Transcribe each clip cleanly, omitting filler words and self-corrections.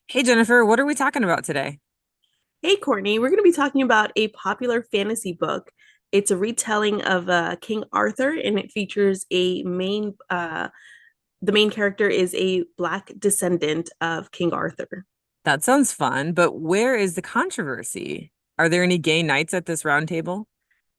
Hey Jennifer, what are we talking about today? Hey Courtney, we're going to be talking about a popular fantasy book. It's a retelling of King Arthur, and it features the main character is a Black descendant of King Arthur. That sounds fun, but where is the controversy? Are there any gay knights at this round table?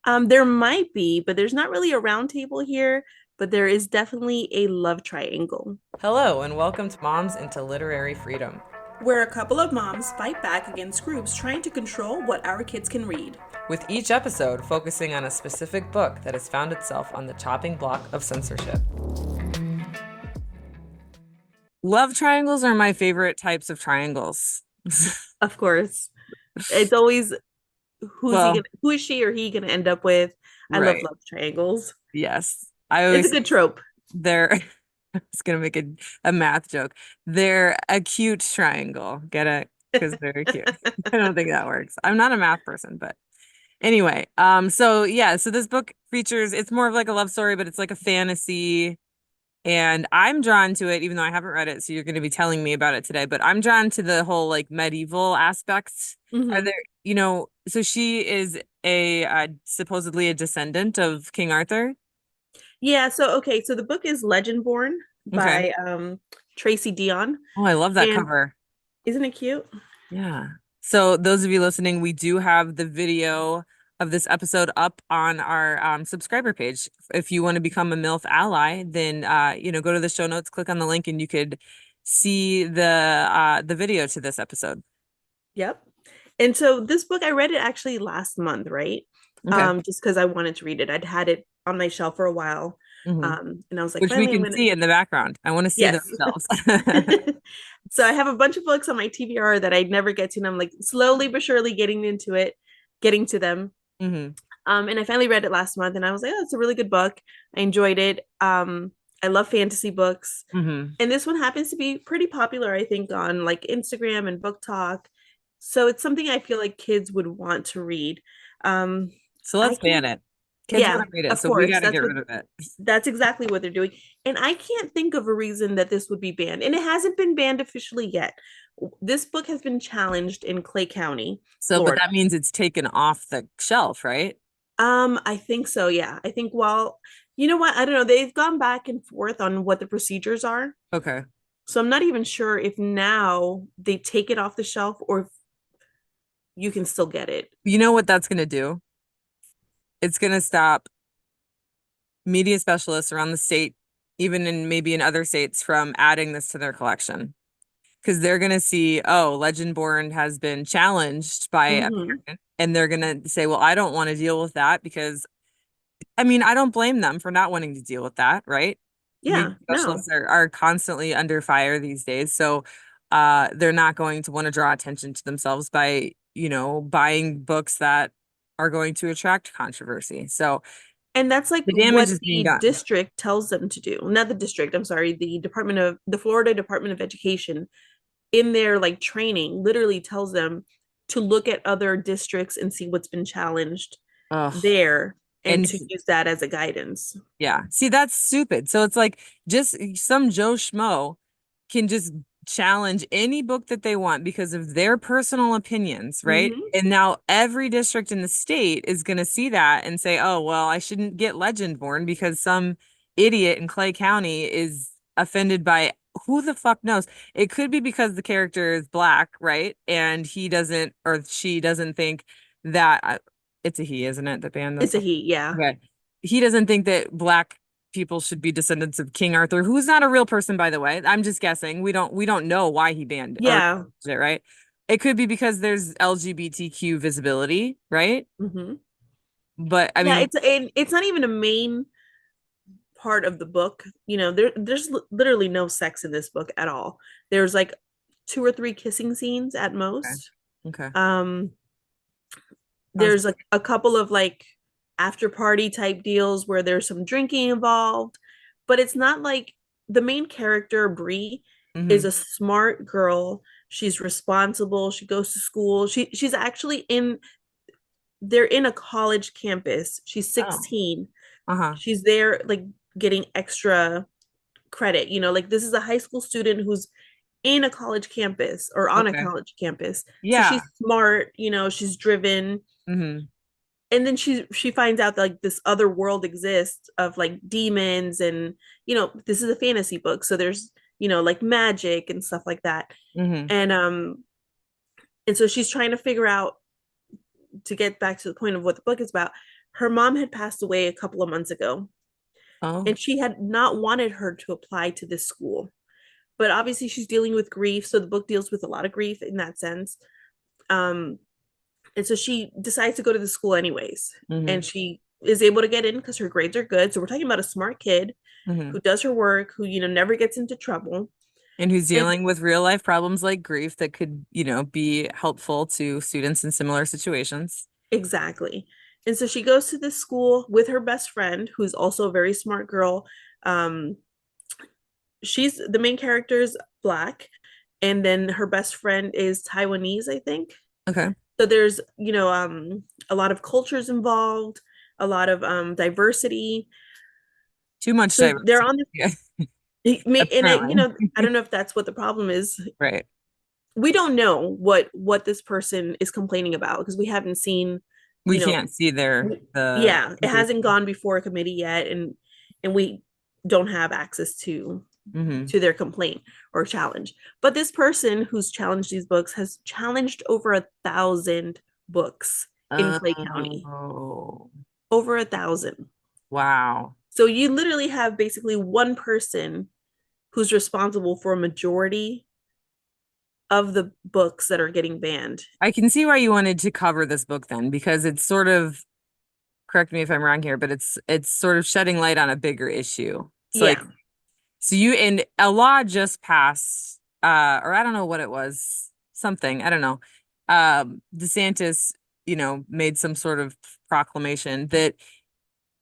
There might be, but there's not really a round table here, but there is definitely a love triangle Hello, and welcome to Moms into Literary Freedom. where a couple of moms fight back against groups trying to control what our kids can read. With each episode focusing on a specific book that has found itself on the chopping block of censorship. Love triangles are my favorite types of triangles. Of course, it's always Well, who is she or he gonna end up with? I love right. love triangles. Yes. I It's a always good trope. they're I was gonna make a math joke. They're a cute triangle. Get it? Because they're cute. I don't think that works. I'm not a math person, but anyway, so yeah, so this book features it's more of like a love story, but it's like a fantasy, and I'm drawn to it, even though I haven't read it, so you're gonna be telling me about it today, but I'm drawn to the whole like medieval aspects. Are Hmm. there, so she is a supposedly a descendant of King Arthur. Yeah, so okay, so the book is Legendborn Okay. by Tracy Deonn. Oh, I love that And cover. isn't it cute? Yeah. So those of you listening, we do have the video of this episode up on our subscriber page. If you want to become a MILF ally, then go to the show notes, click on the link, and you could see the video to this episode. Yep. And so this book, I read it actually last month, right? Okay. Just because I wanted to read it. I'd had it on my shelf for a while. Hmm. And I was like, Which we finally, I'm can gonna, see in the background. I want to see those yes. shelves. So I have a bunch of books on my TBR that I never get to, and I'm like slowly but surely getting into it, getting to them. Hmm. And I finally read it last month, and I was like, oh, it's a really good book. I enjoyed it. I love fantasy books, Hmm. and this one happens to be pretty popular, I think, on like Instagram and Book Talk. So it's something I feel like kids would want to read. Um, So I let's ban can't, it. Kids want yeah, to read it, of so we course, got to get rid of it. that's exactly what they're doing, and I can't think of a reason that this would be banned, and it hasn't been banned officially yet. This book has been challenged in Clay County, So, but Florida. that means it's taken off the shelf, right? I think so, yeah. I think while you know what, I don't know, they've gone back and forth on what the procedures are. Okay. So I'm not even sure if now they take it off the shelf or if you can still get it. You know what that's going to do? It's going to stop media specialists around the state, even in maybe in other states, from adding this to their collection. Because they're going to see, oh, Legendborn has been challenged by a Hmm. parent, and they're going to say, well, I don't want to deal with that because, I mean, I don't blame them for not wanting to deal with that, right? Media Yeah, no. specialists are constantly under fire these days. So they're not going to want to draw attention to themselves by, buying books that are going to attract controversy. So And that's like the damage what is being the done. district tells them to do. Not the district, I'm sorry, the Florida Department of Education in their like training literally tells them to look at other districts and see what's been challenged Ugh. there and And to use that as a guidance. yeah, see, that's stupid. So it's like just some Joe Schmo can just challenge any book that they want because of their personal opinions, right? Hmm. And now every district in the state is going to see that and say, oh, well, I shouldn't get Legendborn because some idiot in Clay County is offended by who the fuck knows. It could be because the character is black, right? And he doesn't or she doesn't think that it's a he, isn't it? The band It's that's a he, yeah. okay. He doesn't think that black people should be descendants of King Arthur, who's not a real person, by the way. I'm just guessing. We don't know why he banned or Yeah. it, right? It could be because there's LGBTQ visibility, right? Hmm. But I Yeah, mean, it's not even a main part of the book. There's literally no sex in this book at all. There's like two or three kissing scenes at okay. most. Okay. Um, Sounds there's a couple of like after party type deals where there's some drinking involved, but it's not like the main character, Bree, is hmm. a smart girl. She's responsible. She goes to school. She's actually in they're in a college campus. She's Oh. 16. Uh-huh. She's there like getting extra credit. Like this is a high school student who's in a college campus or on a Okay. college campus. So Yeah. she's smart, she's driven. Hmm. And then she finds out that like this other world exists of like demons, and this is a fantasy book, so there's like magic and stuff like that. Hmm. And so she's trying to figure out, to get back to the point of what the book is about. Her mom had passed away a couple of months ago, Oh. and she had not wanted her to apply to this school, but obviously she's dealing with grief, so the book deals with a lot of grief in that sense. um and so she decides to go to the school anyways, and Hmm. she is able to get in because her grades are good. So we're talking about a smart kid Hmm. who does her work, who never gets into trouble. And who's And dealing with real life problems like grief that could, be helpful to students in similar situations. exactly. And so she goes to this school with her best friend, who's also a very smart girl. um she's the main character is black, and then her best friend is Taiwanese, I think. Okay. So there's a lot of cultures involved, a lot of diversity. Too much So they're diversity. on Yeah, the and apparently. I don't know if that's what the problem is. Right. We don't know what this person is complaining about because we haven't seen, We you know can't see the yeah, it hasn't engagement. gone before a committee yet, and we don't have access Hmm. to their complaint or challenge. But this person who's challenged these books has challenged over 1,000 books in Clay County. Oh, Over 1,000. wow. So you literally have basically one person who's responsible for a majority of the books that are getting banned. I can see why you wanted to cover this book then, because it's sort of, correct me if I'm wrong here, but it's sort of shedding light on a bigger issue. It's like, Yeah. so you and a law just passed, or I don't know what it was, something, I don't know. DeSantis, made some sort of proclamation that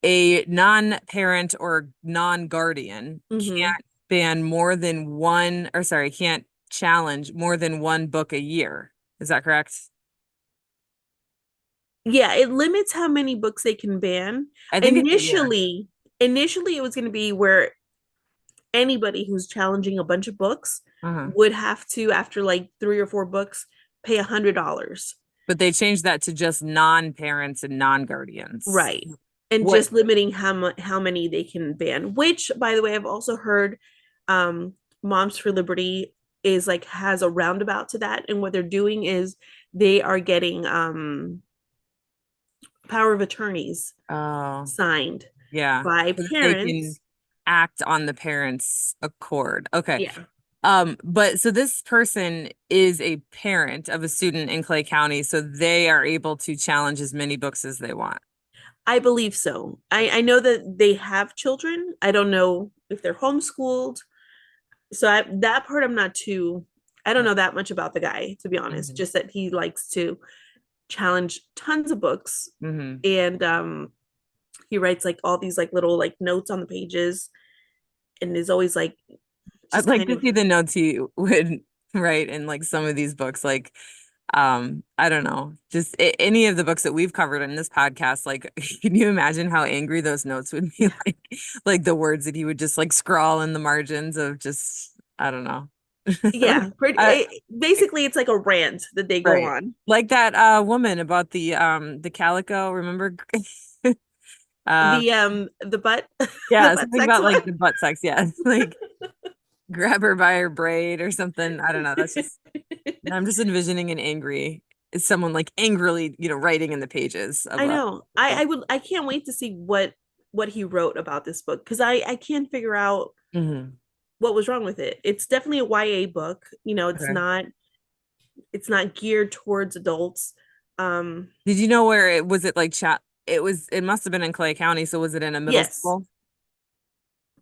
a non-parent or non-guardian Hmm. can't ban more than one, or sorry, can't challenge more than one book a year. Is that correct? Yeah, it limits how many books they can ban. I think it's a year. Initially it was going to be where anybody who's challenging a bunch of books Uh-huh. would have to, after like 3 or 4 books, pay $100. But they changed that to just non-parents and non-guardians. Right. And What? just limiting how many they can ban, which by the way, I've also heard um Moms for Liberty is like has a roundabout to that, and what they're doing is they are getting power of attorneys Oh, signed yeah. by So that they can parents. act on the parents' accord. Okay. Yeah, But so this person is a parent of a student in Clay County, so they are able to challenge as many books as they want. I believe so. I know that they have children. I don't know if they're homeschooled. So that part I'm not too, I don't know that much about the guy, to be honest, Hmm. just that he likes to challenge tons of books. Hmm. And he writes like all these like little like notes on the pages, and is always like I'd just like kind to of. see the notes he would write in like some of these books, like I don't know, just any of the books that we've covered in this podcast. Like, can you imagine how angry those notes would be? Yeah. Like the words that he would just like scrawl in the margins of just, I don't know. Yeah, I, basically it's like a rant that they go right. on. Like that woman about the calico, remember? Uh The butt the yeah, butt something sex about like one. the butt sex, yeah. Like grab her by her braid or something. I don't know. That's just, I'm just envisioning an angry, someone like angrily, writing in the pages of I a know. book. I can't wait to see what he wrote about this book, because I can't figure out Hmm. what was wrong with it. It's definitely a YA book. Okay. It's not geared towards adults. Um, Did you know where it was? It like chat? It must have been in Clay County. So was it in a middle yes, school?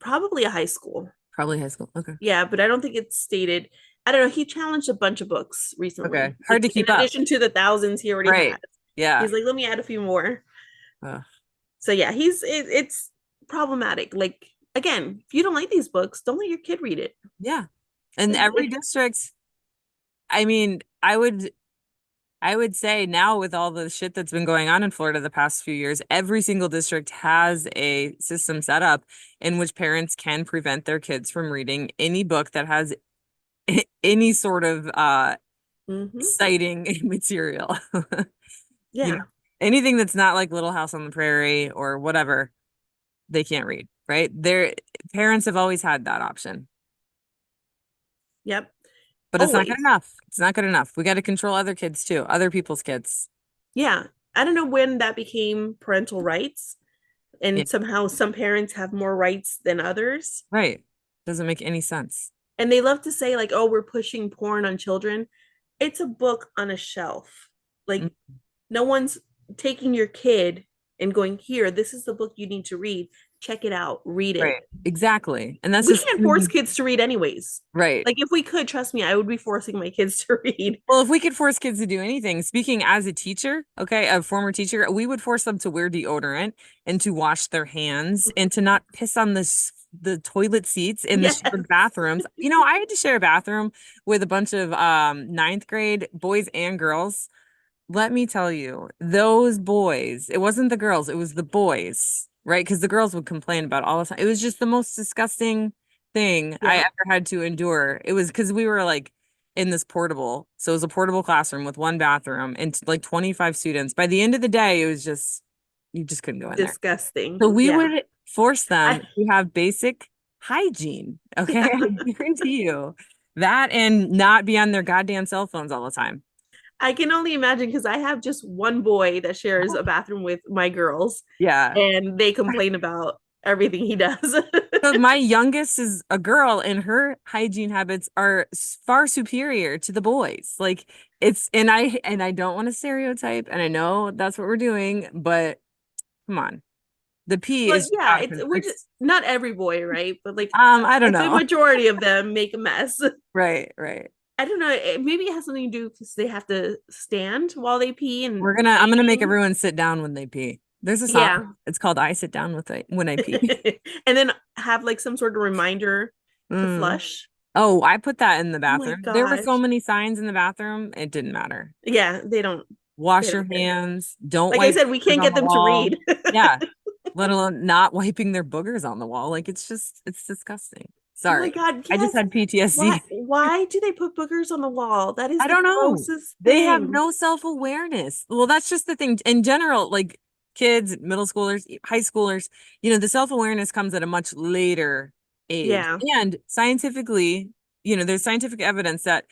probably a high school. Probably high school. Okay. Yeah, but I don't think it's stated. I don't know. He challenged a bunch of books Okay. recently. Hard Like to in keep up. addition to the thousands he already has. Right. Yeah. He's like, let me add a few more. Ugh. So yeah, it's problematic. Like again, if you don't like these books, don't let your kid read it. Yeah. And It's, every district, I mean, I would say now with all the shit that's been going on in Florida the past few years, every single district has a system set up in which parents can prevent their kids from reading any book that has any sort of Hmm. exciting material. You know, Yeah. anything that's not like Little House on the Prairie or whatever, they can't read, right? Their parents have always had that option, Yep. but it's not good Always. enough. It's not good enough. We got to control other kids too, other people's kids. Yeah. I don't know when that became parental rights, Yeah, and somehow some parents have more rights than others. right. Doesn't make any sense. And they love to say, like, oh, we're pushing porn on children. It's a book on a shelf. Mm, Like, no one's taking your kid and going, here, this is the book you need to read. Check it out, read it. right. Exactly. And that's We just can't force kids to read anyways. right. Like, if we could, trust me, I would be forcing my kids to read. Well, if we could force kids to do anything, speaking as a teacher, okay, a former teacher, we would force them to wear deodorant and to wash their hands and to not piss on the toilet seats in the Yes. shared bathrooms. I had to share a bathroom with a bunch of ninth grade boys and girls. Let me tell you, those boys, it wasn't the girls, it was the boys, right? Because the girls would complain about it all the time. It was just the most disgusting thing I Yeah. ever had to endure. It was because we were like in this portable, so it was a portable classroom with one bathroom and like 25 students. By the end of the day, it was just, you just couldn't go in there. Disgusting. So we Yeah. would force them I to have basic hygiene. Okay. yeah. I guarantee you that and not be on their goddamn cell phones all the time. I can only imagine because I have just one boy that shares a bathroom with my girls, Yeah. and they complain about everything he does. So my youngest is a girl, and her hygiene habits are far superior to the boys. Like and I don't want to stereotype, and I know that's what we're doing, but come on, the pee Well, is just yeah, out of it's we're like, just not every boy, right? But like I don't a good know. majority of them make a mess. Right, right. I don't know. Maybe it has something to do because they have to stand while they pee and I'm gonna make hygiene. everyone sit down when they pee. There's a song. Yeah. It's called "I Sit Down with It When I Pee." And then have like some sort of reminder to Mm. flush. Oh, I put that in the Oh my bathroom. There were so gosh. many signs in the bathroom. It didn't matter. Yeah, they Wash your don't care. hands. Don't Like I wipe said, we boogers can't on get the them to wall. read. Yeah. Let alone not wiping their boogers on the wall. Like it's disgusting. Oh my Sorry. God, I just yes. had Why PTSD. why do they put boogers on the wall? That is I the don't know. grossest They have thing. no self-awareness. Well, that's just the thing. In general, like kids, middle schoolers, high schoolers, the self-awareness comes at a much later age. Yeah, And scientifically, there's scientific evidence that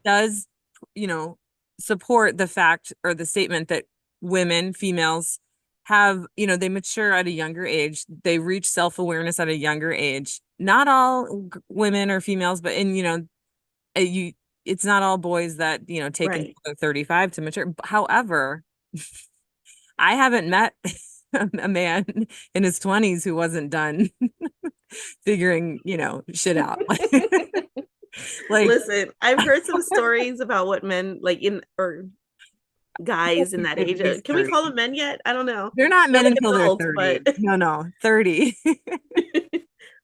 does, you know, support the fact or the statement that women, females have, they mature at a younger age. They reach self-awareness at a younger age. Not all women or females, but you it's not all boys that, take until right. they're 35 to mature. However, I haven't met a man in his 20s who wasn't done figuring, shit out. Like, Listen, I've heard some stories about what men like in or guys in that at age. least Can we 30. call them men yet? I don't know. They're not They're men like until they're adults, but 30. No, no, 30.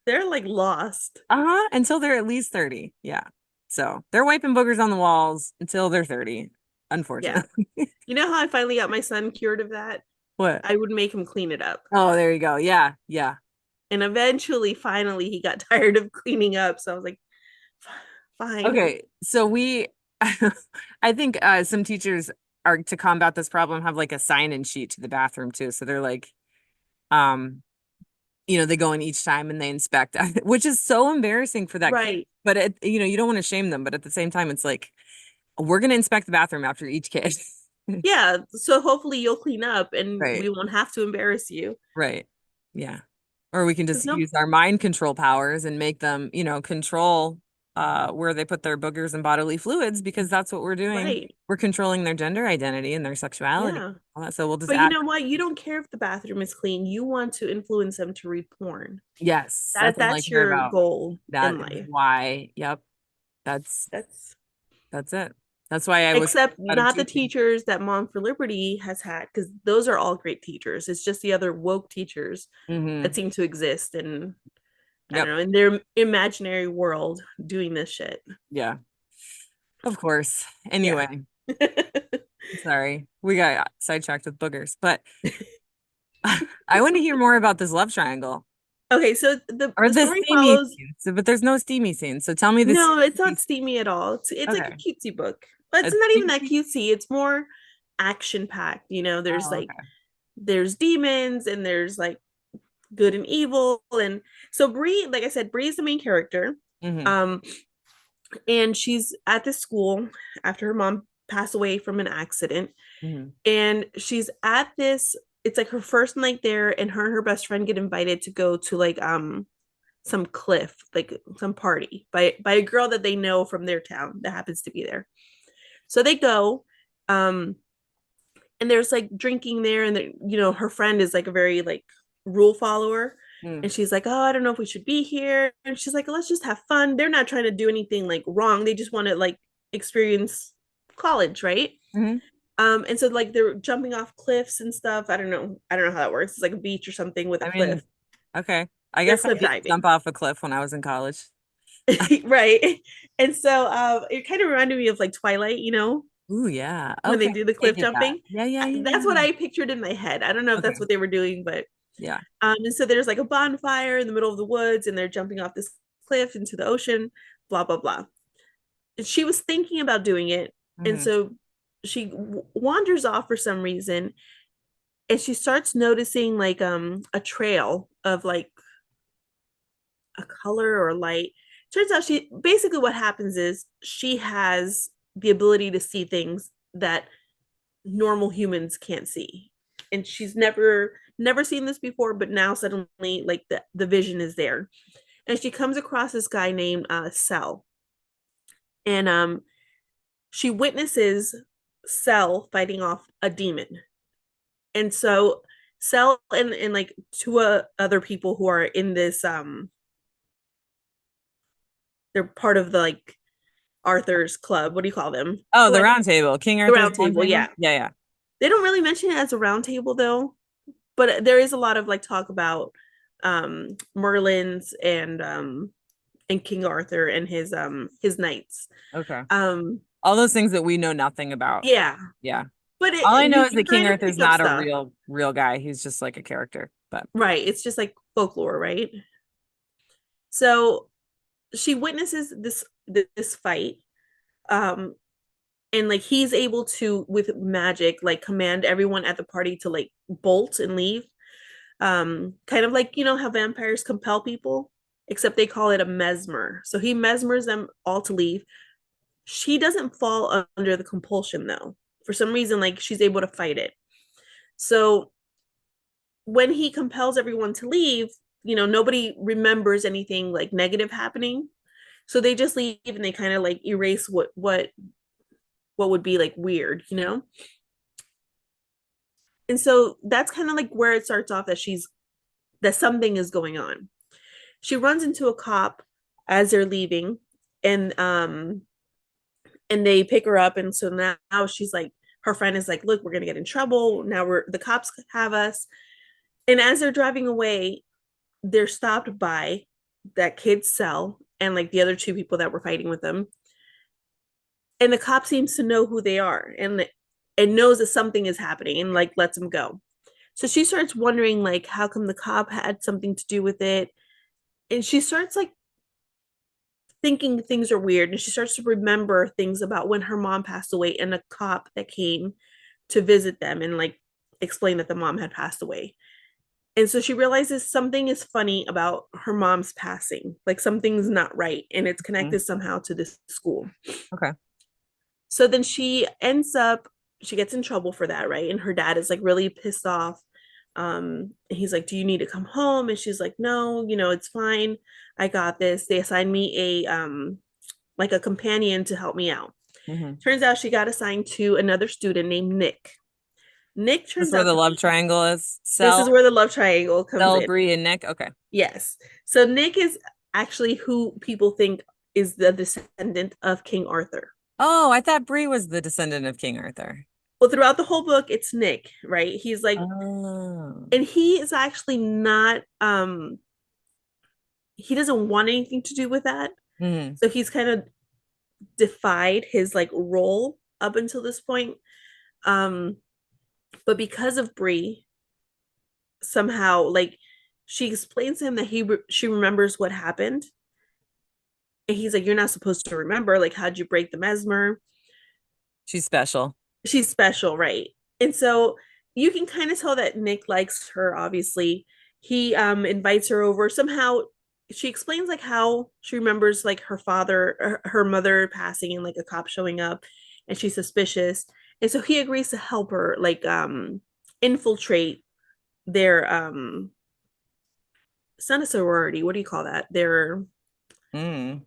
they're like lost. Uh-huh. Until they're at least 30. Yeah. So they're wiping boogers on the walls until they're 30, Yeah. unfortunately. You know how I finally got my son cured of that? What? I would make him clean it up. Oh, there you go. Yeah. Yeah. And eventually, finally, he got tired of cleaning up. So I was like, fine. Okay. So I think some teachers are to combat this problem have like a sign-in sheet to the bathroom too. So they're like, um, they go in each time and they inspect, which is so embarrassing for that kid. Right. But you don't want to shame them, but at the same time, it's like we're gonna inspect the bathroom after each kid. Yeah. So hopefully you'll clean up and Right. we won't have to embarrass you. Right. Yeah. Or we can Because just no, use our mind control powers and make them, control where they put their boogers and bodily fluids because that's what we're doing. right. We're controlling their gender identity and their sexuality. Yeah. All that. So we'll just But you add know what? You don't care if the bathroom is clean. You want to influence them to read porn. yes, that's all I That's care your about. goal That in is life. why, yep, that's That's that's it. That's why I was except out of not the teaching. teachers that Mom for Liberty has had, because those are all great teachers. It's just the other woke teachers that Hmm. seem to exist in, I don't Yep. know, in their imaginary world doing this shit. Yeah. Of course. Yeah. Anyway, sorry. We got sidetracked with boogers, but I want to hear more about this love triangle. Okay, so Or the the story steamy follows. scenes. So, but there's no steamy scenes. So tell me the No, it's not steamy. steamy at all. It's like a Okay. cutesy book, but it's It's not even that steamy. cutesy. It's more action packed. There's Oh, like okay. there's demons and there's like good and evil, and so Bree, like I said, Bree is the main character. Mm-hmm. Um, and she's at this school after her mom passed away from an accident, Mm-hmm. and she's at this. It's like her first night there, and her best friend get invited to go to like some cliff, like some party by a girl that they know from their town that happens to be there. So they go, um, and there's like drinking there, and her friend is like a very like rule follower, Mm-hmm. and she's like, oh, I don't know if we should be here, and she's like, let's just have fun. They're not trying to do anything like wrong. They just want to like experience college, right? Mm-hmm. And so like they're jumping off cliffs and stuff. I don't know how that works. It's like a beach or something with a I cliff. mean, okay. I They're guess I cliff did jump diving. off a cliff when I was in college. Right. And so it kind of reminded me of like Twilight, Ooh, yeah. when they Okay. do the I cliff get that. jumping. Yeah, yeah, yeah, That's what yeah. I pictured in my head. I don't know if that's Okay. what they were doing, but Yeah. and so there's like a bonfire in the middle of the woods, and they're jumping off this cliff into the ocean, blah blah blah. And she was thinking about doing it, and Mm-hmm. so she wanders off for some reason, and she starts noticing like a trail of like a color or light. Turns out she basically what happens is she has the ability to see things that normal humans can't see. And she's never seen this before, but now suddenly like the vision is there. And she comes across this guy named Cell. And she witnesses Cell fighting off a demon. And so Cell and like two other people who are in this they're part of the like Arthur's club. What do you call them? Oh, the What round table. King the Arthur's round round table? table? Yeah. Yeah, yeah. They don't really mention it as a round table though, but there is a lot of like talk about Merlin's and King Arthur and his knights. Okay. Um All those things that we know nothing about. yeah, Yeah. but All I know you is can that King kind of Arthur's pick up not a stuff. real guy. He's just like a character. But Right, it's just like folklore, right? So she witnesses this fight, um and like he's able to with magic like command everyone at the party to like bolt and leave, kind of like how vampires compel people, except they call it a mesmer. So he mesmers them all to leave. She doesn't fall under the compulsion though. For some reason, like she's able to fight it. So when he compels everyone to leave, nobody remembers anything like negative happening. So they just leave and they kind of like erase what would be like weird. And so that's kind of like where it starts off that something is going on. She runs into a cop as they're leaving, and and they pick her up, and so now she's like, her friend is like, look, we're gonna get in trouble now, the cops have us. And as they're driving away, they're stopped by that kid's cell and like the other two people that were fighting with them, and the cop seems to know who they are and knows that something is happening and like lets them go. So she starts wondering like how come the cop had something to do with it, and she starts like thinking things are weird, and she starts to remember things about when her mom passed away and a cop that came to visit them and like explain that the mom had passed away. And so she realizes something is funny about her mom's passing, like something's not right, and it's mhm. connected somehow to this school. Okay. So then she gets in trouble for that, right? And her dad is like really pissed off. He's like, do you need to come home? And she's like, no, it's fine, I got this. They assigned me a like a companion to help me out. Hmm. Turns out she got assigned to another student named Nick. Nick That's turns where out the to love be, triangle is. this is where the love triangle comes Cell, in. Bree, and Nick. Okay. Yes. So Nick is actually who people think is the descendant of King Arthur. Oh, I thought Bree was the descendant of King Arthur. Well, throughout the whole book, it's Nick, right? He's like, Oh. and he is actually not, he doesn't want anything to do with that. Hmm. So he's kind of defied his like role up until this point. Um, but because of Bree, somehow like she explains to him that she remembers what happened, and he's like, "You're not supposed to remember. Like, how'd you break the mesmer?" She's special. She's special, right? And so you can kind of tell that Nick likes her, obviously. He invites her over. Somehow she explains like how she remembers like her father, her mother passing and like a cop showing up, and she's suspicious. And so he agrees to help her like infiltrate their it's not a sorority, what do you call that? Their Mm.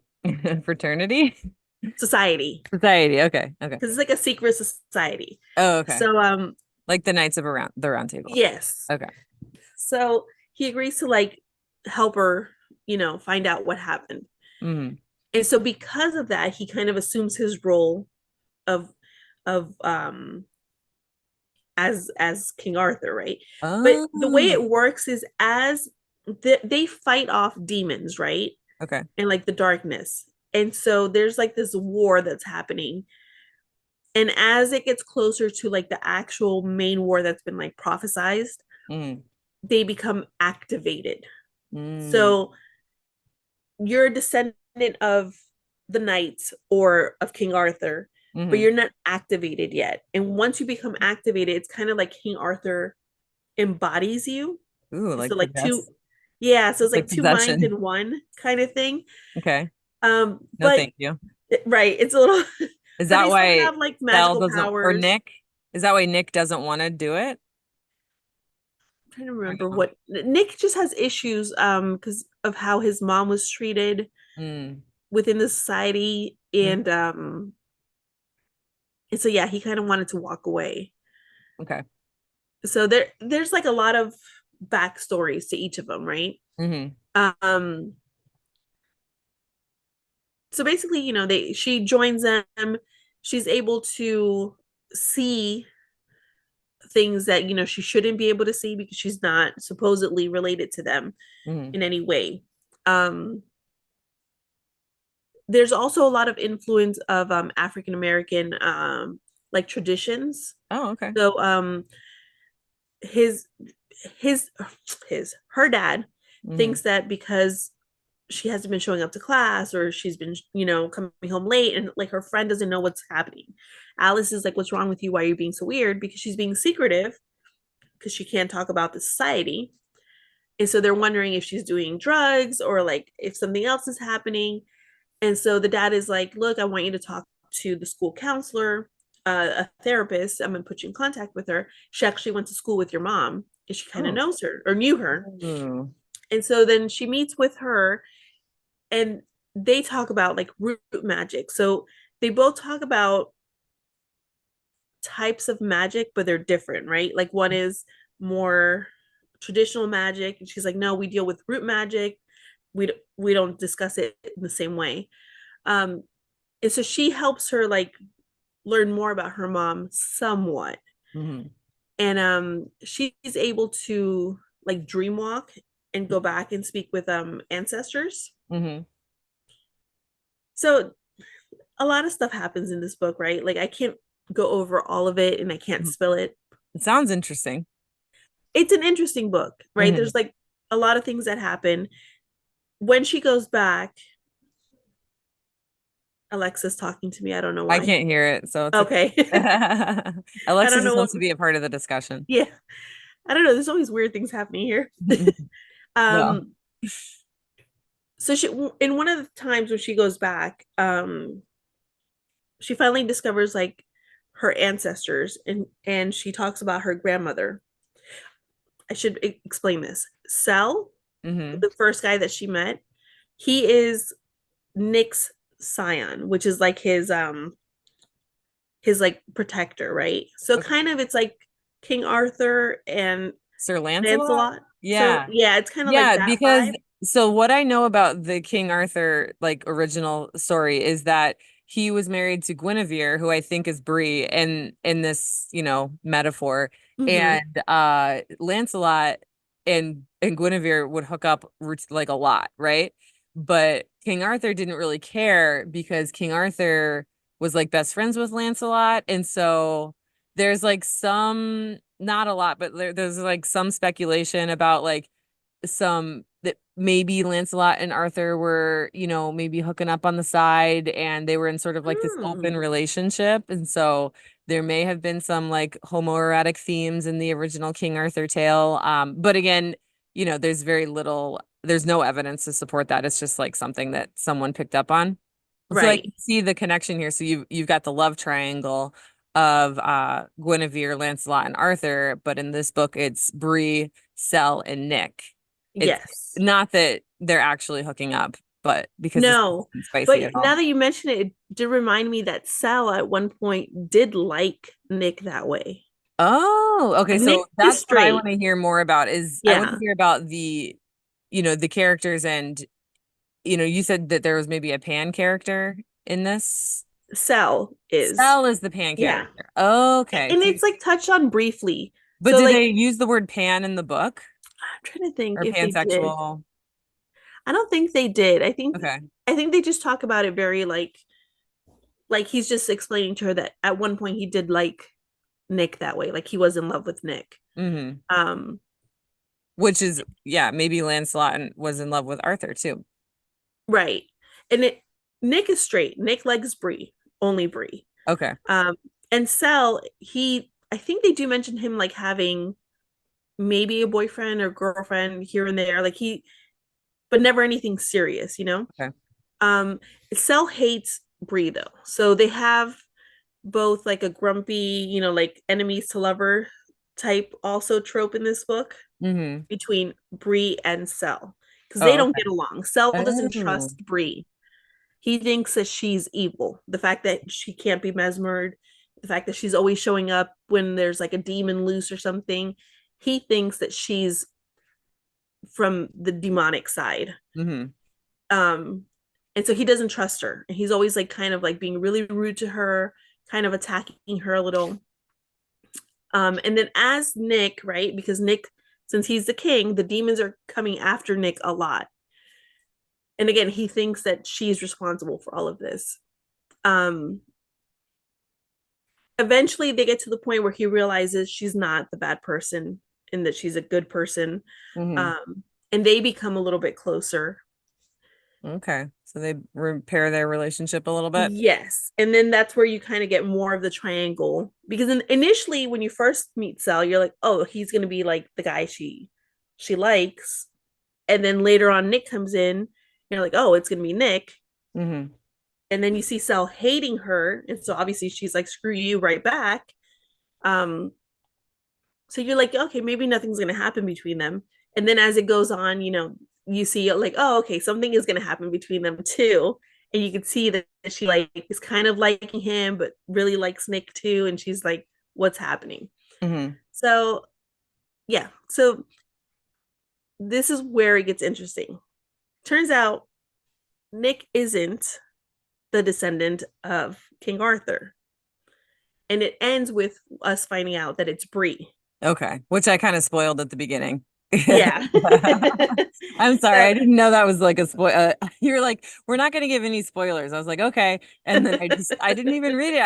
Fraternity? society. Society. Okay. Okay. Because it's like a secret society. Oh, okay. So Like the Knights of around the Round Table. yes. Okay. So he agrees to like help her, find out what happened. Mm. And so because of that, he kind of assumes his role of of as King Arthur, right? But the way Oh, it works is as they fight off demons, right? okay. And like the darkness. And so there's like this war that's happening. And as it gets closer to like the actual main war that's been like prophesized, Mm. they become activated. Mm. So you're a descendant of the knights or of King Arthur, but Hmm. you're not activated yet. And once you become activated, it's kind of like King Arthur embodies you. Ooh, So like like two, possessed. yeah, so it's Like like two minds possession. in one kind of thing. Okay. No, But thank you. right, it's a little, Is but that they still why have like Belle magical doesn't, or powers. Nick? Is that why Nick doesn't want to do it? I'm trying to Or remember no? what Nick just has issues because of how his mom was treated Mm. within the society, Mm. and so yeah, he kind of wanted to walk away. Okay. So there's like a lot of backstories to each of them, right? Hmm. Um, so basically, they she joins them. She's able to see things that she shouldn't be able to see because she's not supposedly related to them Hmm. in any way. Um, there's also a lot of influence of African American like traditions. Oh, okay. So his his his her dad Hmm. thinks that because she hasn't been showing up to class or she's been coming home late and like her friend doesn't know what's happening. Alice is like, what's wrong with you, why are you being so weird? Because she's being secretive because she can't talk about the society, and so they're wondering if she's doing drugs or like if something else is happening. And so the dad is like, look, I want you to talk to the school counselor, a therapist. I'm going to put you in contact with her. She actually went to school with your mom and she kind of Oh. knows her or knew her. Ooh. And so then she meets with her and they talk about like root magic. So they both talk about types of magic, but they're different, right? Like one is more traditional magic. And she's like, no, we deal with root magic. We don't discuss it in the same way. Um, and so she helps her like learn more about her mom somewhat. Hmm. And she's able to like dream walk and go back and speak with ancestors. Hmm. So a lot of stuff happens in this book, right? Like I can't go over all of it and I can't spill it. It sounds interesting. It's an interesting book, right? Hmm. There's like a lot of things that happen. When she goes back, Alexa's talking to me. I don't know I why. can't hear it, so it's okay. Okay. I Alexa don't just know what. wants to be a part of the discussion. Yeah. I don't know. There's always weird things happening here. Well, um so she in one of the times when she goes back, she finally discovers like her ancestors and she talks about her grandmother. I should explain this. Sel, hmm. the first guy that she met, he is Nick's scion, which is like his like protector, right? So Okay. kind of it's like King Arthur and Sir Lancelot? Lancelot. So Yeah. yeah, it's kind of like Yeah, that because vibe. so what I know about the King Arthur like original story is that he was married to Guinevere, who I think is Bree in this, metaphor. Mm-hmm. And Lancelot and Guinevere would hook up like a lot, right? But King Arthur didn't really care because King Arthur was like best friends with Lancelot. And so there's like some, not a lot, but there's like some speculation about like some that maybe Lancelot and Arthur were, maybe hooking up on the side and they were in sort of like this Hmm. open relationship. And so there may have been some like homoerotic themes in the original King Arthur tale. But again, there's no evidence to support that. It's just like something that someone picked up on. So I Right. can see the connection here. So you've got the love triangle of Guinevere, Lancelot, and Arthur, but in this book it's Bree, Sel, and Nick. It's Yes. not that they're actually hooking up, but because this No. isn't spicy But at now all. that you mention it, it did remind me that Sal at one point did like Nick that way. Oh, okay. Like So Nick is that's what I want straight. to hear more about is I want to Yeah. hear about the characters and you said that there was maybe a pan character in this. Sal is. Sel is the pan Yeah. character. Okay. And it's like touched on briefly. But So did like they use the word pan in the book I'm trying to think or if they did. pansexual? I don't think they did. Okay. I think they just talk about it very like he's just explaining to her that at one point he did like Nick that way. Like he was in love with Nick. Hmm. Um Which is, yeah, maybe Lancelot was in love with Arthur too. right. And it Nick is straight. Nick likes Bree, only Bree. Okay. Um and Sel, I think they do mention him like having maybe a boyfriend or girlfriend here and there. Like but never anything serious, you know? Okay. Um, Cell hates Bree though. So they have both like a grumpy, like enemies to lover type also trope in this book Hmm. between Bree and Cell. Because they Oh, don't okay. get along. Cell doesn't Oh. trust Bree. He thinks that she's evil. The fact that she can't be mesmered, the fact that she's always showing up when there's like a demon loose or something. He thinks that she's from the demonic side. Hmm. Um, and so he doesn't trust her. And he's always like kind of like being really rude to her, kind of attacking her a little. And then as Nick, right? Because Nick, since he's the king, the demons are coming after Nick a lot. And again, he thinks that she's responsible for all of this. Um, Eventually they get to the point where he realizes she's not the bad person and that she's a good person. Hmm. Um, and they become a little bit closer. Okay. So they repair their relationship a little bit. Yes. And then that's where you kind of get more of the triangle because initially when you first meet Sal, you're like, "Oh, he's going to be like the guy she likes." And then later on Nick comes in, you're like, "Oh, it's going to be Nick." Hmm. And then you see Sal hating her, and so obviously she's like, "Screw you" right back. Um so you're like, "Okay, maybe nothing's going to happen between them." And then as it goes on, you see like, "Oh, okay, something is going to happen between them too." And you can see that she like is kind of liking him but really likes Nick too, and she's like, what's happening? Hmm. So yeah, so this is where it gets interesting. Turns out Nick isn't the descendant of King Arthur, and it ends with us finding out that it's Bree. Okay. Which I kind of spoiled at the beginning. Yeah. I'm sorry. So I didn't know that was like a spoil. You're like, we're not going to give any spoilers. I was like, okay. And then I didn't even read it.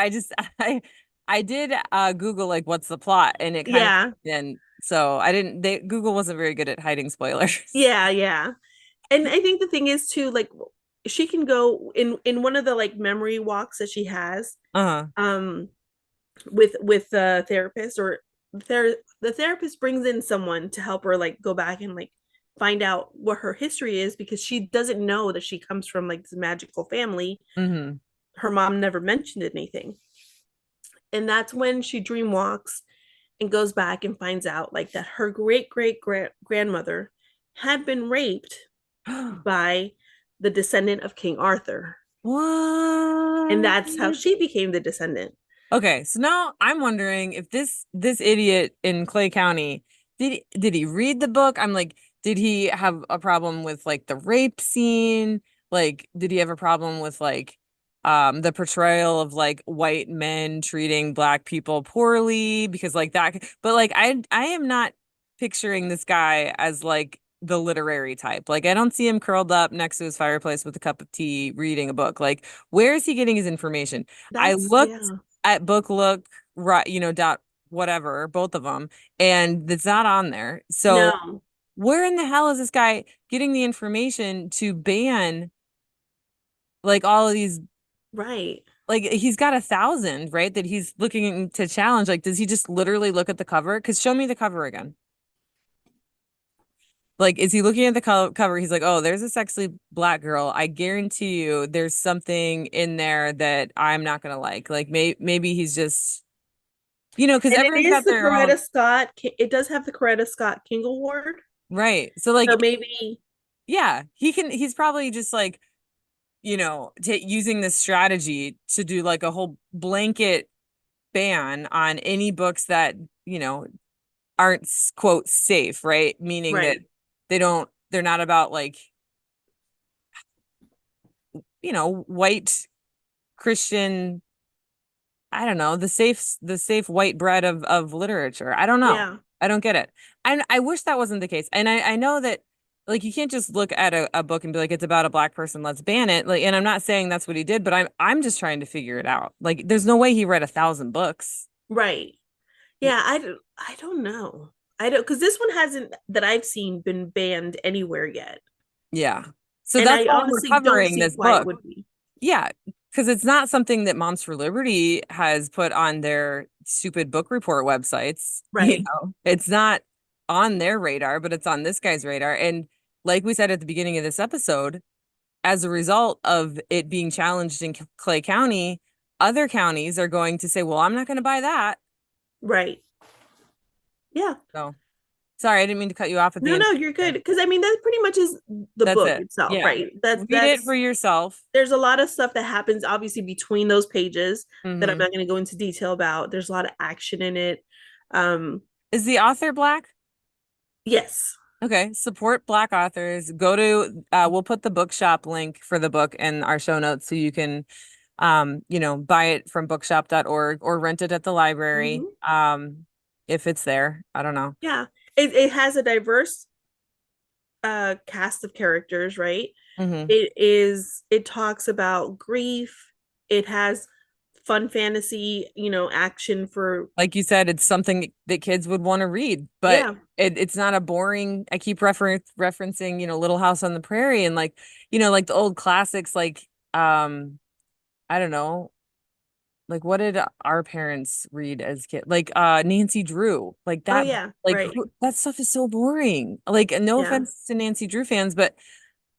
I did Google like what's the plot and it kind of, yeah, and so Google wasn't very good at hiding spoilers. yeah. And I think the thing is too, like she can go in one of the like memory walks that she has, Uh-huh. um, with the therapist or the therapist brings in someone to help her like go back and like find out what her history is because she doesn't know that she comes from like this magical family. Hmm. Her mom never mentioned anything. And that's when she dream walks and goes back and finds out like that her great grandmother had been raped by the descendant of King Arthur. And What? that's how she became the descendant. Okay, so now I'm wondering if this idiot in Clay County did he read the book? I'm like, did he have a problem with like the rape scene? Like, did he have a problem with like the portrayal of like white men treating black people poorly? Because like that, but like I am not picturing this guy as like the literary type. Like, I don't see him curled up next to his fireplace with a cup of tea reading a book. Like, where is he getting his information? I That's looked yeah. at book look right dot whatever both of them and it's not on there so No. where in the hell is this guy getting the information to ban like all of these, Right. like he's got 1,000, right? That he's looking to challenge. Like, does he just literally look at the cover? Because show me the cover again. Like, is he looking at the cover? He's like, oh, there's a sexy black girl. I guarantee you there's something in there that I'm not gonna like. Like, maybe he's just, because And it everyone's is got the their own, Coretta Scott. It does have the Coretta Scott King Award. right. So, So like, maybe, yeah, he's probably just like, using this strategy to do like a whole blanket ban on any books that, you know, aren't quote safe, right? Meaning that right. they're not about like, white Christian, I don't know, the safe white bread of literature. I don't know. Yeah. I don't get it. I wish that wasn't the case. And I know that like you can't just look at a book and be like, it's about a black person, let's ban it. Like, and I'm not saying that's what he did, but I'm just trying to figure it out. Like, there's no way he read 1,000 books. Right. Yeah, I don't know. I don't, because this one hasn't, that I've seen, been banned anywhere yet. Yeah. So And that's I why we're honestly don't covering see this why it book. would be. Yeah, because it's not something that Moms for Liberty has put on their stupid book report websites. Right. It's not on their radar, but it's on this guy's radar. And like we said at the beginning of this episode, as a result of it being challenged in Clay County, other counties are going to say, well, I'm not going to buy that. Right. Yeah. So sorry, I didn't mean to cut you off at the No, end no, you're good. there. Because I mean, that pretty much is the That's book it. itself, Yeah. right? That's Read it for that's yourself. there's a lot of stuff that happens obviously between those pages that I'm Hmm. not going to go into detail about. There's a lot of action in it. Um, Is the author black? yes. Okay, support Black authors. Go to we'll put the bookshop link for the book in our show notes so you can buy it from bookshop.org or rent it at the library. Hmm. If it's there. I don't know. Yeah. It has a diverse cast of characters, right? Hmm. It talks about grief. It has fun fantasy, action for, Like you said, it's something that kids would want to read, but yeah, it's not a boring. I keep referencing, Little House on the Prairie and like the old classics like I don't know. Like, what did our parents read as kids? Like, Nancy Drew, like oh that. yeah, Like, right. that stuff is so boring. Like, no Yeah. offense to Nancy Drew fans, but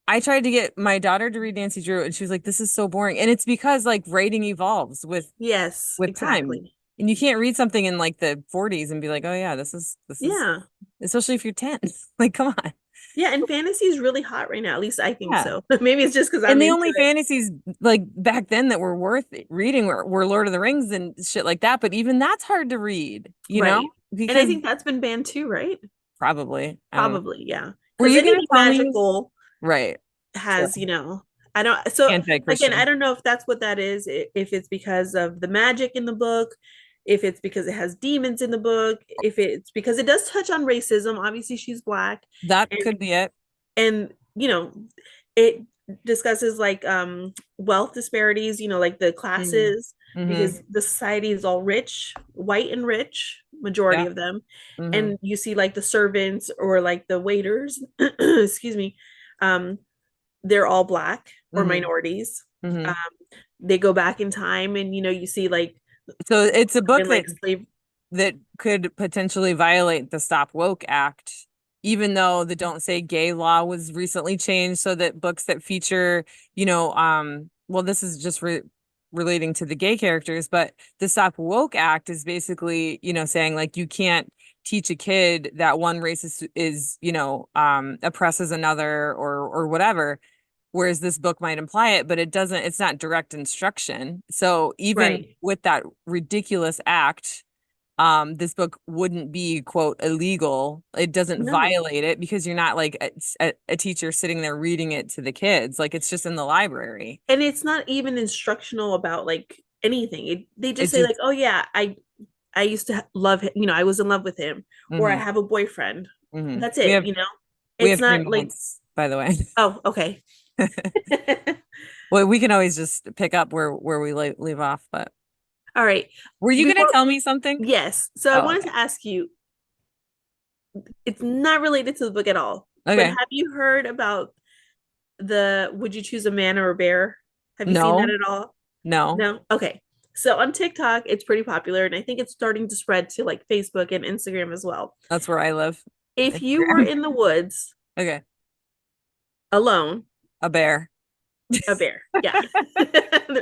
I tried to get my daughter to read Nancy Drew, and she was like, "This is so boring." And it's because like writing evolves Yes, with time, exactly. and you can't read something in like the 40s and be like, "Oh yeah, this is," Yeah. especially if you're 10. Like, come on. Yeah, and fantasy is really hot right now. At least I think Yeah. so. Maybe it's just because And I'm the into only it. fantasies like back then that were worth reading were Lord of the Rings and shit like that. But even that's hard to read, Right. And I because think that's been banned too, right? probably, I don't know. Probably, yeah. Were Because you gonna anything tell me? magical Right. Sure. has, I don't, so again, I Anti-Christian. don't know if that's what that is, if it's because of the magic in the book, if it's because it has demons in the book, if it's because it does touch on racism. Obviously, she's black, That and could be it. and it discusses like wealth disparities, like the Mm. classes, Mm-hmm. because the society is all rich, white and rich, majority Yeah. of them. Mm-hmm. And you see like the servants or like the waiters, excuse me, um they're all black or Mm-hmm. minorities. Mm-hmm. um they go back in time, and you see like So it's a book in that like slave. could potentially violate the Stop Woke Act, even though the Don't Say Gay law was recently changed so that books that feature, well, this is just relating to the gay characters, but the Stop Woke Act is basically, saying like you can't teach a kid that one race is oppresses another or whatever. Whereas this book might imply it, but it's not direct instruction. So even Right. with that ridiculous act, this book wouldn't be quote illegal. It doesn't No, violate it because you're not like a teacher sitting there reading it to the kids. Like it's just in the library. and it's not even instructional about like anything. They just It's say just like, oh yeah, I used to love him, I was in love with him, or I hmm. have a boyfriend. Hmm. That's We it, have we It's have three not like, minutes, by the way. oh, okay. Well, we can always just pick up where we leave off. But All right. were you gonna Before, tell me something? yes. So I Oh, wanted okay. to ask you, It's not related to the book at all. But Okay. have you heard about the would you choose a man or a bear? Have you seen that No, at all? no, No? Okay. So on TikTok, it's pretty popular, and I think it's starting to spread to like Facebook and Instagram as well. that's where I live. If you were Instagram. in the woods Okay. alone, A bear. a bear. Yeah.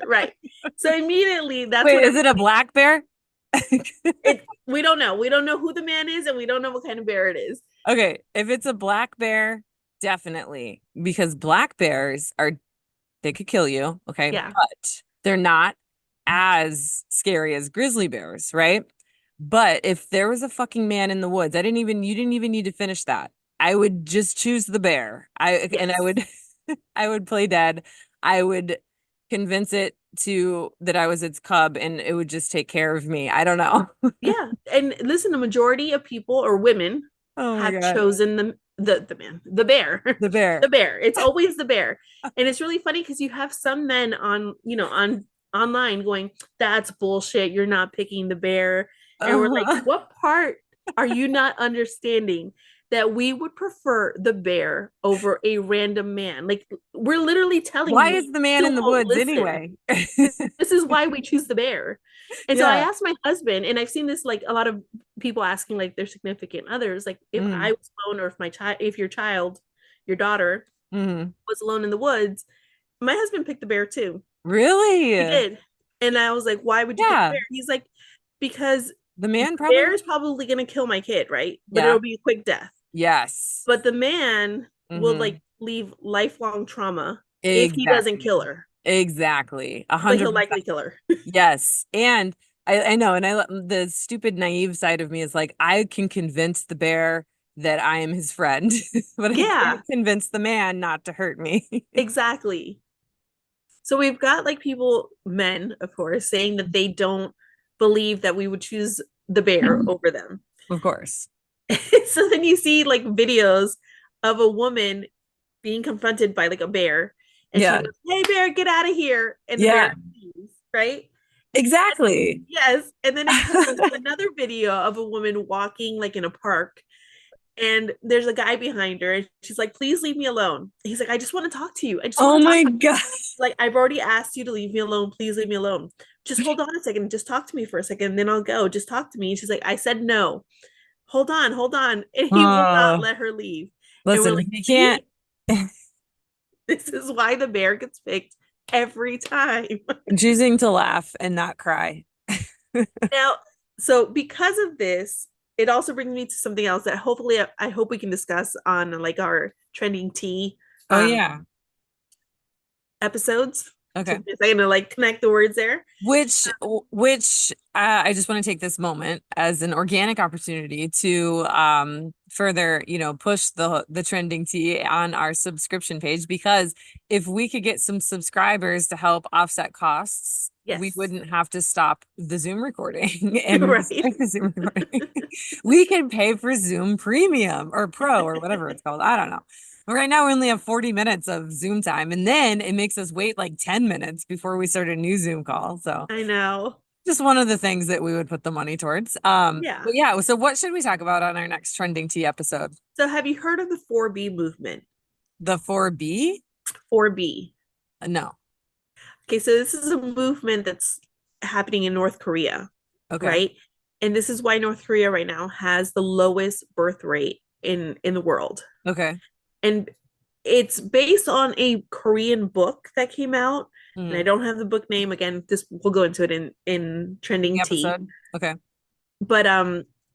Right. So immediately that's Wait, what is it a everybody black bear? it we don't know. We don't know who the man is and we don't know what kind of bear it is. Okay, if it's a black bear, definitely, because black bears are they could kill you, okay? Yeah. But they're not as scary as grizzly bears, right? But if there was a fucking man in the woods, you didn't even need to finish that. I would just choose the bear. I Yes. would I would play dead. I would convince it to that I was its cub and it would just take care of me. I don't know. Yeah. And listen, the majority of people or women Oh my have God. chosen the man, the bear. The bear. The bear. It's always the bear. And it's really funny because you have some men on, on online going, that's bullshit. You're not picking the bear. And we're like, Uh, what part are you not understanding that we would prefer the bear over a random man? Like we're literally telling why you, is the man still in the won't woods listen. anyway? This is why we choose the bear. And so I Yeah. asked my husband, and I've seen this like a lot of people asking like their significant others, like if I Mm, was alone or if my child, if your child, your daughter mm. was alone in the woods, my husband picked the bear too. He Really? did. And I was like, why would you pick the Yeah. bear? He's like, because The the man bear probably. is probably going to kill my kid, right? But Yeah. it'll be a quick death. Yes. But the man will Hmm. like leave lifelong trauma if he doesn't Exactly. kill her, Exactly. A but hundred he'll percent. likely kill her. Yes. And I know, and the stupid naive side of me is like, I can convince the bear that I am his friend, but I Yeah, can't convince the man not to hurt me. exactly. So we've got like people, men, of course, saying that they don't believe that we would choose the bear over them. Of course. So then you see like videos of a woman being confronted by like a bear, and she Yeah. goes, "Hey bear, get out of here!" And the bear Yeah. leaves, right? Exactly. Yes. And then it cuts to another video of a woman walking like in a park, and there's a guy behind her, and she's like, "Please leave me alone." He's like, "I just want to talk to you. I just Oh want to talk my to you. God. Like, I've already asked you to leave me alone. Please leave me alone. Just hold on a second. Just talk to me for a second, and then I'll go. Just talk to me." And she's like, "I said no. Hold on, hold on." And he will not Oh, let her leave. And we're listen, like, he can't. see, this is why the bear gets picked every time. Choosing to laugh and not cry. Now, so because of this, it also brings me to something else that hopefully I hope we can discuss on like our trending tea Oh um yeah. episodes. Okay. Took me a second to like connect the words there. Which I just want to take this moment as an organic opportunity to further, push the trending tea on our subscription page because if we could get some subscribers to help offset costs, we Yes. wouldn't have to stop the Zoom recording and Right. restart the Zoom recording. We can pay for Zoom Premium or Pro or whatever it's called. I don't know. But right now, we only have 40 minutes of Zoom time, and then it makes us wait like 10 minutes before we start a new Zoom call. So, I know. just one of the things that we would put the money towards. Yeah. But yeah, so what should we talk about on our next trending tea episode? So have you heard of the 4B movement? The 4B? 4B. No. Okay, so this is a movement that's happening in North Korea, Okay. right? And this is why North Korea right now has the lowest birth rate in the world. Okay. And it's based on a Korean book that came out. And I Mm. don't have the book name again. This we'll go into it in trending tea. Episode. Okay. But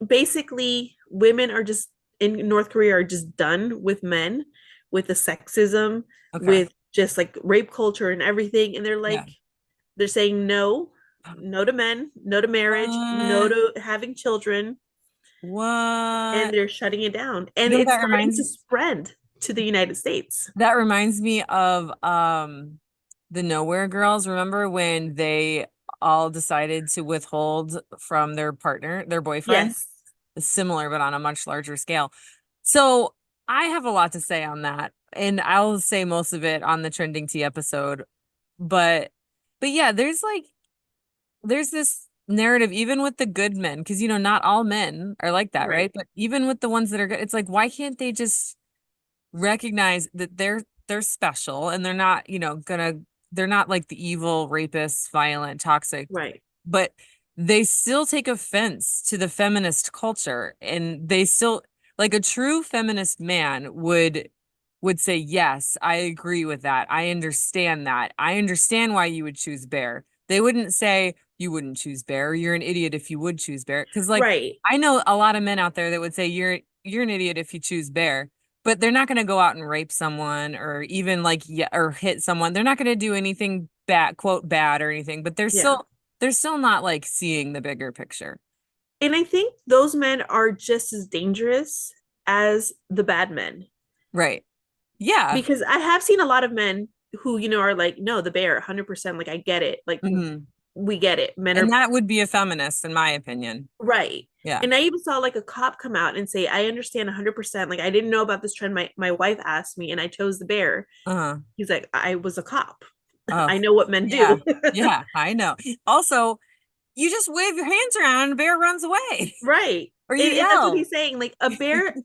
basically women are just in North Korea are just done with men, with the sexism, Okay. with just like rape culture and everything. And they're Yeah. like, they're saying no, no to men, no to marriage, no What? to having children, and What? they're shutting it down. You And know what it's that starting to reminds spread to the United States. that reminds me of the Nowhere Girls. Remember when they all decided to withhold from their partner, their boyfriend? Yes. Similar, but on a much larger scale. So I have a lot to say on that, and I'll say most of it on the trending tea episode. But but yeah, there's this. narrative, even with the good men, because not all men are like that, right? Right. But even with the ones that are good, it's like, why can't they just recognize that they're special and they're not, they're not like the evil, rapist, violent, toxic, Right. but they still take offense to the feminist culture, and they still, like, a true feminist man would say, yes, I agree with that. I understand that. I understand why you would choose bear. They wouldn't say you wouldn't choose bear. You're an idiot if you would choose bear. Because, like, Right. I know a lot of men out there that would say you're an idiot if you choose bear, but they're not going to go out and rape someone or even like, yeah, or hit someone. They're not going to do anything bad, quote bad or anything, but Yeah. they're still not like seeing the bigger picture. And I think those men are just as dangerous as the bad men. Right. Yeah. Because I have seen a lot of men who, are like, no, the bear, 100%. Like, I get it. Like, Hmm. we get it. Men And are that would be a feminist, in my opinion. right. Yeah. And I even saw like a cop come out and say, I understand 100%. Like, I didn't know about this trend. My wife asked me and I chose the bear. Uh-huh. He's like, I was a cop. Oh, I know what men yeah. do. Yeah, I know. Also, you just wave your hands around and a bear runs away. Right. Or you And that's what yell. he's saying. Like, a bear,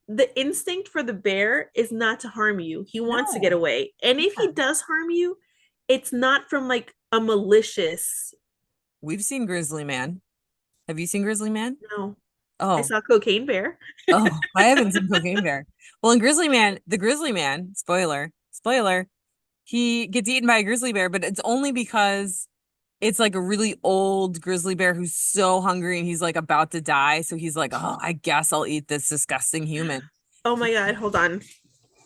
the instinct for the bear is not to harm you. He wants to get No. away. And if Yeah. he does harm you, it's not from like a malicious, We've seen Grizzly Man. Have you seen Grizzly Man? no. I Oh, saw Cocaine Bear. oh, I haven't seen Cocaine Bear. Well, in Grizzly Man, the Grizzly Man, spoiler, he gets eaten by a grizzly bear, but it's only because it's like a really old grizzly bear who's so hungry and he's like about to die. So he's like, oh, I guess I'll eat this disgusting human. Oh my God, hold on.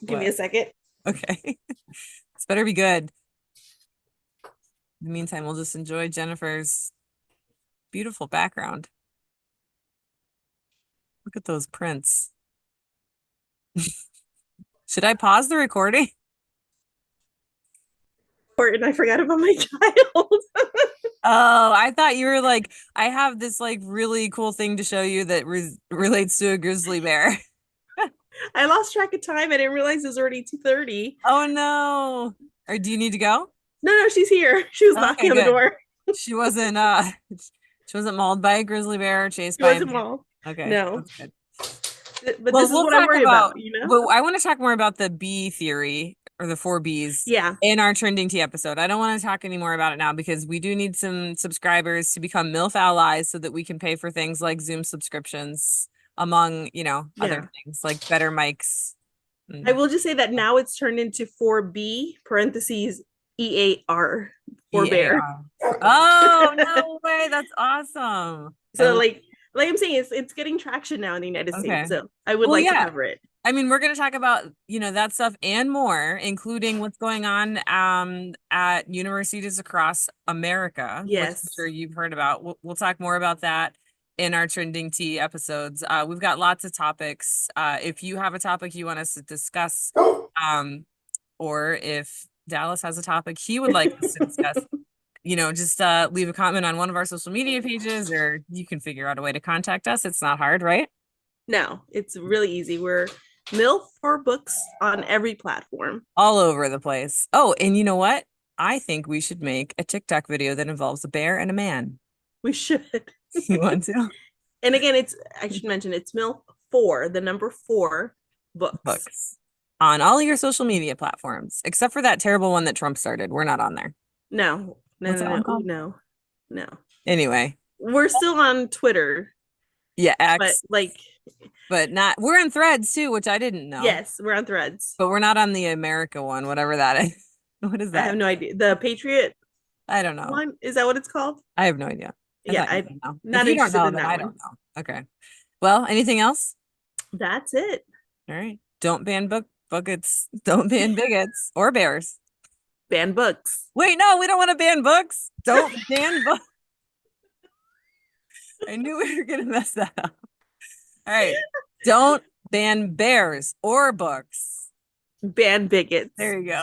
Give me What? a second. Okay. This better be good. In the meantime, we'll just enjoy Jennifer's beautiful background. Look at those prints. Should I pause the recording? And I forgot about my child. Oh, I thought you were like, I have this like really cool thing to show you that relates to a grizzly bear. I lost track of time. I didn't realize it was already 2:30. Oh no. Or do you need to go? No, she's here. She was Okay, knocking on the good. door. She wasn't she wasn't mauled by a grizzly bear or chased She by a wasn't bear. mom. Okay, No. that's good. But Well, this is we'll what I talk worry about, about? but I want to talk more about the bee theory or the four bees Yeah. in our trending tea episode. I don't want to talk anymore about it now because we do need some subscribers to become MILF allies so that we can pay for things like Zoom subscriptions, among, other Yeah. things like better mics. I And will just say that now it's turned into 4B parentheses EAR for bear. EAR. Oh, no way. That's awesome. I So love, like I'm saying, it's getting traction now in the United States. okay. So I would Well, like to yeah. cover it. I mean, we're going to talk about, that stuff and more, including what's going on at universities across America, which I'm sure Yes. you've heard about. We'll talk more about that in our trending tea episodes. We've got lots of topics. If you have a topic you want us to discuss, um, or if Dallas has a topic he would like us to discuss, just leave a comment on one of our social media pages, or you can figure out a way to contact us. It's not hard, right? No, it's really easy. We're MILF for books on every platform. All over the place. Oh, and you know what? I think we should make a TikTok video that involves a bear and a man. We should. You want to? And again, I should mention it's MILF for the number four books. Books. On all your social media platforms, except for that terrible one that Trump started. We're not on there. No, no, What's no, that no, one called? no, no. Anyway, We're still on Twitter, yeah, but X, like, but not, we're in Threads too, which I didn't know, yes, we're on Threads. but we're not on the America one, whatever that is. What is I have that? no idea. The Patriot I don't know. one, is that what it's called? I have no idea. I Yeah, thought you I'm would know. If not you don't interested know, in then that I one. don't know. Okay. Well, anything else? That's it. All right. Don't ban buckets. Don't ban bigots or bears. Ban books. Wait, no, we don't want to ban books. Don't ban books. I knew we were gonna mess that up. All right. Don't ban bears or books. Ban bigots. There you go.